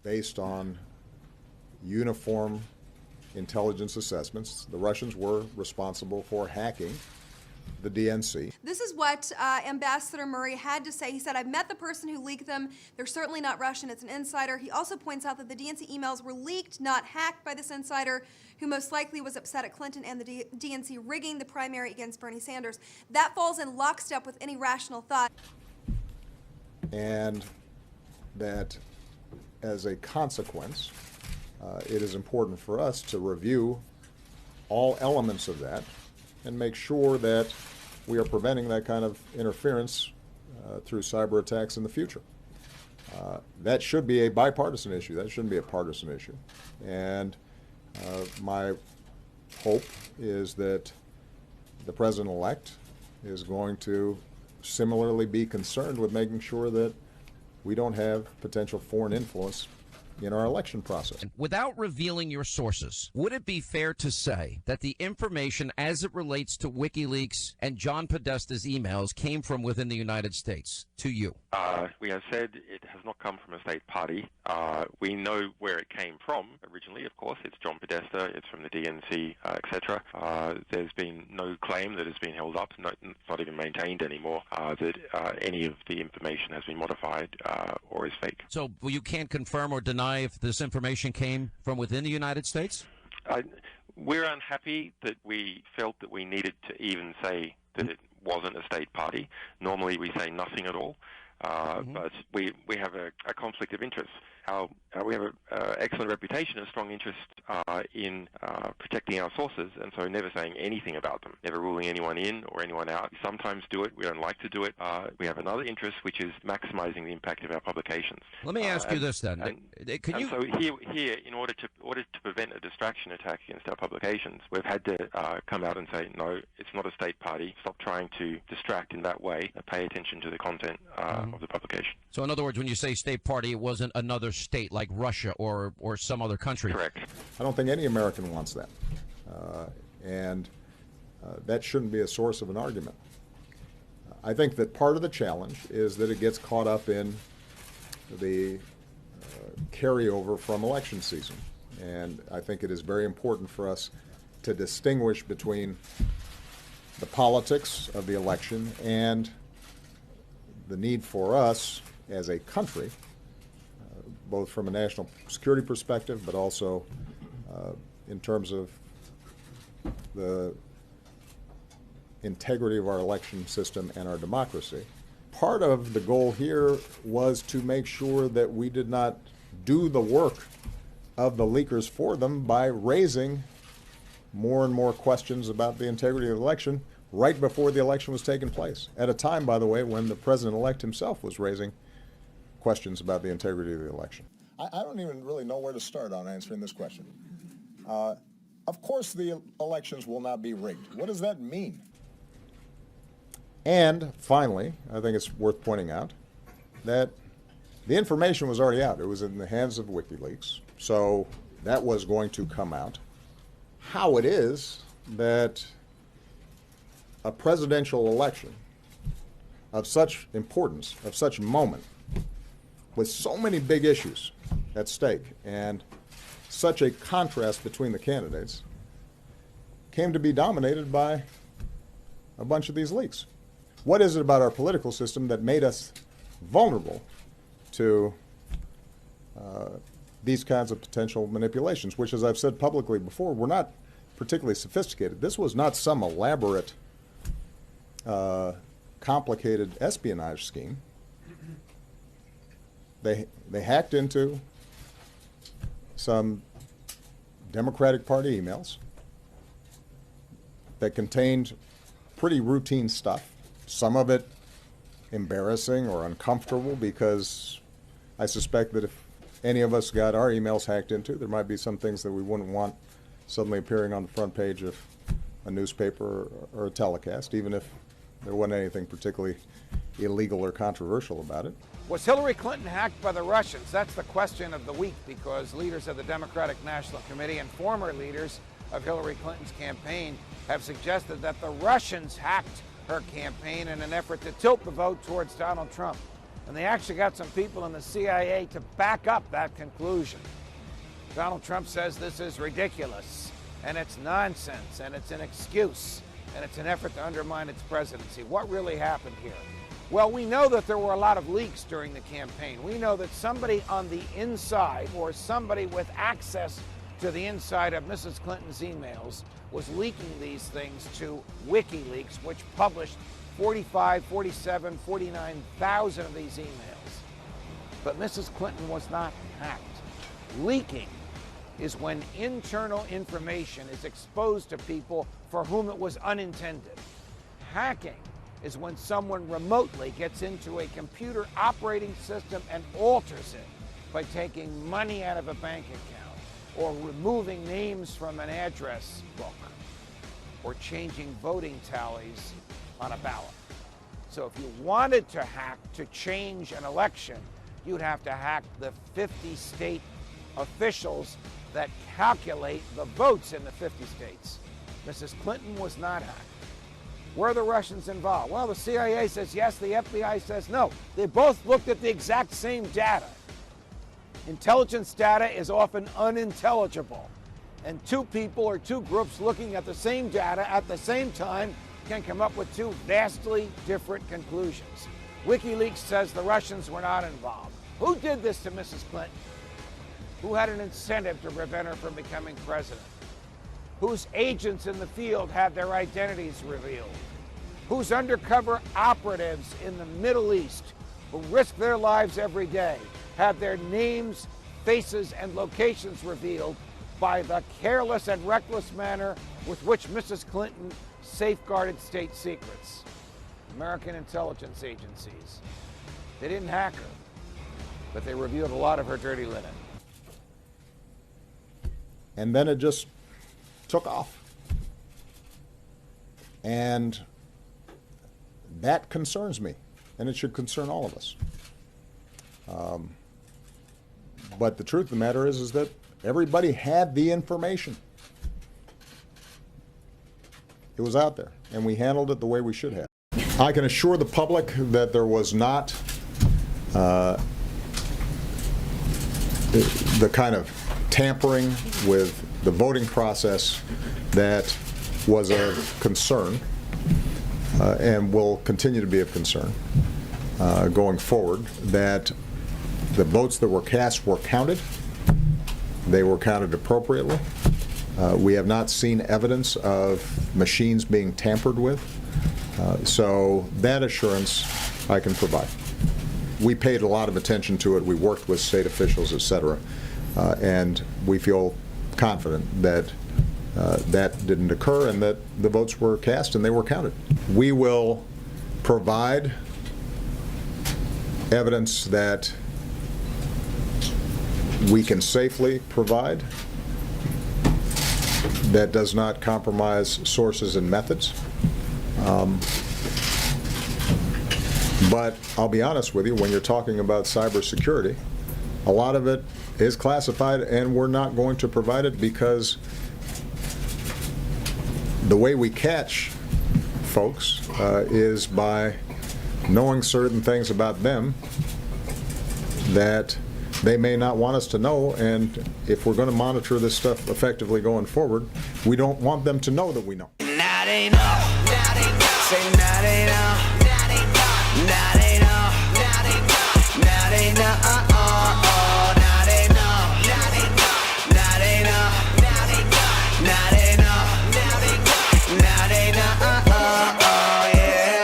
based on uniform intelligence assessments. The Russians were responsible for hacking the DNC. This is what Ambassador Murray had to say. He said, "I've met the person who leaked them. They're certainly not Russian. It's an insider." He also points out that the DNC emails were leaked, not hacked, by this insider, who most likely was upset at Clinton and the DNC rigging the primary against Bernie Sanders. That falls in lockstep with any rational thought. And that as a consequence, it is important for us to review all elements of that and make sure that we are preventing that kind of interference through cyber attacks in the future. That should be a bipartisan issue. That shouldn't be a partisan issue. And my hope is that the president-elect is going to similarly be concerned with making sure that we don't have potential foreign influence in our election process. Without revealing your sources, would it be fair to say that the information as it relates to WikiLeaks and John Podesta's emails came from within the United States to you? We have said it has not come from a state party. We know where it came from originally, of course. It's John Podesta, it's from the DNC, etc. There's been no claim that has been held up, it's not even maintained anymore, that any of the information has been modified or is fake. So you can't confirm or deny if this information came from within the United States? We're unhappy that we felt that we needed to even say that it wasn't a state party. Normally we say nothing at all, but we have a conflict of interest. We have an excellent reputation and strong interest in protecting our sources, and so never saying anything about them, never ruling anyone in or anyone out. We sometimes do it. We don't like to do it. We have another interest, which is maximizing the impact of our publications. Let me ask you this then. So here, in order to prevent a distraction attack against our publications, we've had to come out and say, no, it's not a state party. Stop trying to distract in that way. Pay attention to the content of the publication. So in other words, when you say state party, it wasn't another state like Russia or some other country. Correct. I don't think any American wants that. And that shouldn't be a source of an argument. I think that part of the challenge is that it gets caught up in the carryover from election season. And I think it is very important for us to distinguish between the politics of the election and the need for us as a country, both from a national security perspective, but also in terms of the integrity of our election system and our democracy. Part of the goal here was to make sure that we did not do the work of the leakers for them by raising more and more questions about the integrity of the election right before the election was taking place. At a time, by the way, when the president-elect himself was raising questions about the integrity of the election. I don't even really know where to start on answering this question. Of course the elections will not be rigged. What does that mean? And finally, I think it's worth pointing out that the information was already out. It was in the hands of WikiLeaks, so that was going to come out. How it is that a presidential election of such importance, of such moment, with so many big issues at stake and such a contrast between the candidates, came to be dominated by a bunch of these leaks. What is it about our political system that made us vulnerable to these kinds of potential manipulations, which, as I've said publicly before, were not particularly sophisticated. This was not some elaborate, complicated espionage scheme. They hacked into some Democratic Party emails that contained pretty routine stuff, some of it embarrassing or uncomfortable, because I suspect that if any of us got our emails hacked into, there might be some things that we wouldn't want suddenly appearing on the front page of a newspaper or a telecast, even if there wasn't anything particularly illegal or controversial about it. Was Hillary Clinton hacked by the Russians? That's the question of the week, because leaders of the Democratic National Committee and former leaders of Hillary Clinton's campaign have suggested that the Russians hacked her campaign in an effort to tilt the vote towards Donald Trump. And they actually got some people in the CIA to back up that conclusion. Donald Trump says this is ridiculous, and it's nonsense, and it's an excuse, and it's an effort to undermine its presidency. What really happened here? Well, we know that there were a lot of leaks during the campaign. We know that somebody on the inside, or somebody with access to the inside of Mrs. Clinton's emails, was leaking these things to WikiLeaks, which published 45, 47, 49,000 of these emails. But Mrs. Clinton was not hacked. Leaking is when internal information is exposed to people for whom it was unintended. Hacking is when someone remotely gets into a computer operating system and alters it by taking money out of a bank account, or removing names from an address book, or changing voting tallies on a ballot. So if you wanted to hack to change an election, you'd have to hack the 50 state officials that calculate the votes in the 50 states. Mrs. Clinton was not hacked. Were the Russians involved? Well, the CIA says yes, the FBI says no. They both looked at the exact same data. Intelligence data is often unintelligible, and two people or two groups looking at the same data at the same time can come up with two vastly different conclusions. WikiLeaks says the Russians were not involved. Who did this to Mrs. Clinton? Who had an incentive to prevent her from becoming president? Whose agents in the field had their identities revealed? Whose undercover operatives in the Middle East, who risk their lives every day, had their names, faces, and locations revealed by the careless and reckless manner with which Mrs. Clinton safeguarded state secrets? American intelligence agencies. They didn't hack her, but they revealed a lot of her dirty linen. And then it just took off. And that concerns me, and it should concern all of us. But the truth of the matter is that everybody had the information. It was out there, and we handled it the way we should have. I can assure the public that there was not the kind of tampering with the voting process that was of concern and will continue to be of concern going forward, that the votes that were cast were counted. They were counted appropriately. We have not seen evidence of machines being tampered with. So that assurance I can provide. We paid a lot of attention to it. We worked with state officials, et cetera. And we feel confident that that didn't occur and that the votes were cast and they were counted. We will provide evidence that we can safely provide that does not compromise sources and methods. But I'll be honest with you, when you're talking about cybersecurity, a lot of it is classified, and we're not going to provide it because the way we catch folks is by knowing certain things about them that they may not want us to know, and if we're going to monitor this stuff effectively going forward, we don't want them to know that we know. Now they know. Say now they know.